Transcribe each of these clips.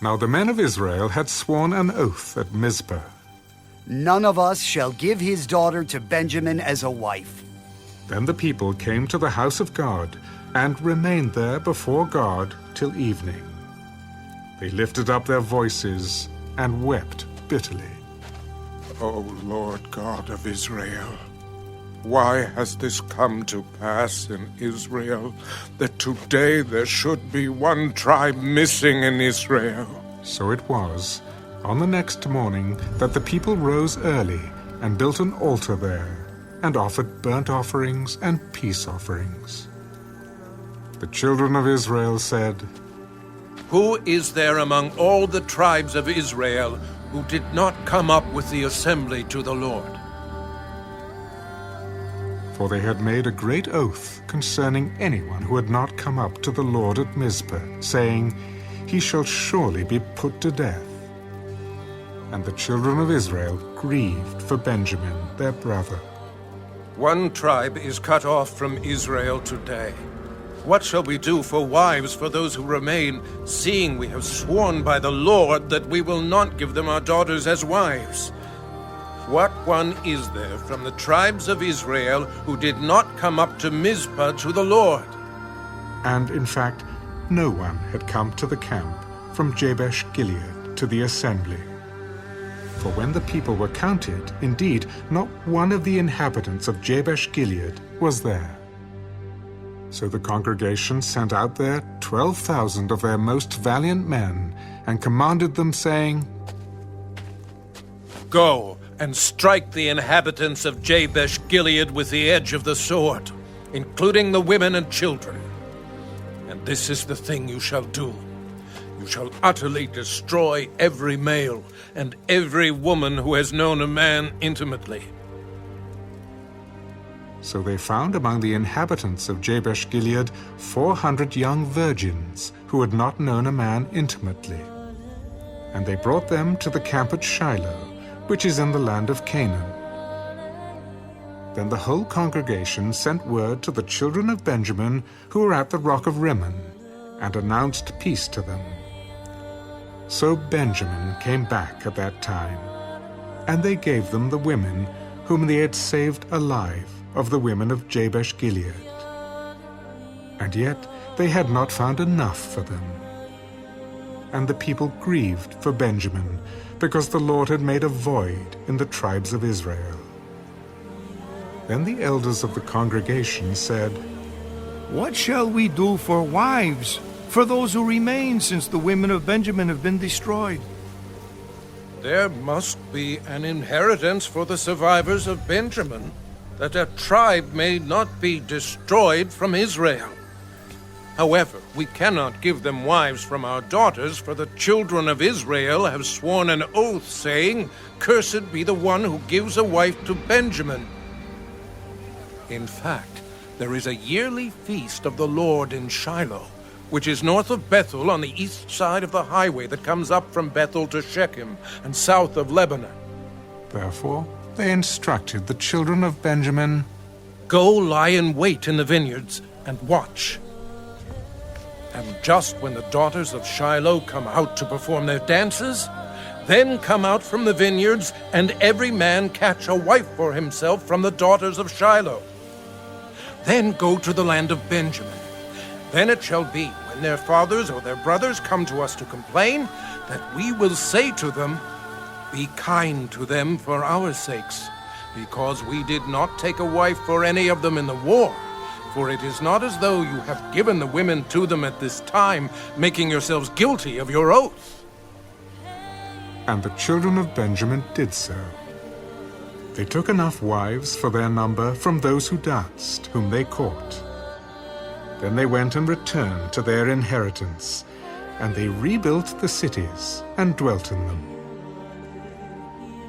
Now the men of Israel had sworn an oath at Mizpah. None of us shall give his daughter to Benjamin as a wife. Then the people came to the house of God and remained there before God till evening. They lifted up their voices and wept bitterly. O Lord God of Israel, why has this come to pass in Israel, that today there should be one tribe missing in Israel? So it was, on the next morning, that the people rose early and built an altar there, and offered burnt offerings and peace offerings. The children of Israel said, Who is there among all the tribes of Israel who did not come up with the assembly to the Lord? For they had made a great oath concerning anyone who had not come up to the Lord at Mizpah, saying, He shall surely be put to death. And the children of Israel grieved for Benjamin, their brother. One tribe is cut off from Israel today. What shall we do for wives for those who remain, seeing we have sworn by the Lord that we will not give them our daughters as wives? What one is there from the tribes of Israel who did not come up to Mizpah to the Lord? And in fact, no one had come to the camp from Jabesh Gilead to the assembly. For when the people were counted, indeed, not one of the inhabitants of Jabesh Gilead was there. So the congregation sent out there 12,000 of their most valiant men, and commanded them, saying, Go and strike the inhabitants of Jabesh Gilead with the edge of the sword, including the women and children. And this is the thing you shall do. You shall utterly destroy every male and every woman who has known a man intimately. So they found among the inhabitants of Jabesh Gilead 400 young virgins who had not known a man intimately. And they brought them to the camp at Shiloh, which is in the land of Canaan. Then the whole congregation sent word to the children of Benjamin who were at the rock of Rimmon, and announced peace to them. So Benjamin came back at that time, and they gave them the women whom they had saved alive of the women of Jabesh Gilead. And yet they had not found enough for them. And the people grieved for Benjamin, because the Lord had made a void in the tribes of Israel. Then the elders of the congregation said, What shall we do for wives, for those who remain, since the women of Benjamin have been destroyed? There must be an inheritance for the survivors of Benjamin, that a tribe may not be destroyed from Israel. However, we cannot give them wives from our daughters, for the children of Israel have sworn an oath, saying, Cursed be the one who gives a wife to Benjamin. In fact, there is a yearly feast of the Lord in Shiloh, which is north of Bethel on the east side of the highway that comes up from Bethel to Shechem and south of Lebanon. Therefore they instructed the children of Benjamin, Go lie in wait in the vineyards and watch. And just when the daughters of Shiloh come out to perform their dances, then come out from the vineyards, and every man catch a wife for himself from the daughters of Shiloh. Then go to the land of Benjamin. Then it shall be, when their fathers or their brothers come to us to complain, that we will say to them, Be kind to them for our sakes, because we did not take a wife for any of them in the war. For it is not as though you have given the women to them at this time, making yourselves guilty of your oath. And the children of Benjamin did so. They took enough wives for their number from those who danced, whom they caught. Then they went and returned to their inheritance, and they rebuilt the cities and dwelt in them.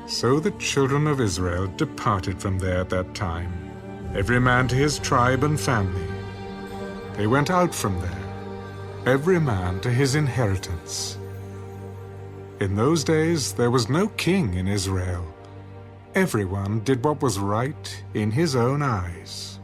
So the children of Israel departed from there at that time, every man to his tribe and family. They went out from there, every man to his inheritance. In those days there was no king in Israel. Everyone did what was right in his own eyes.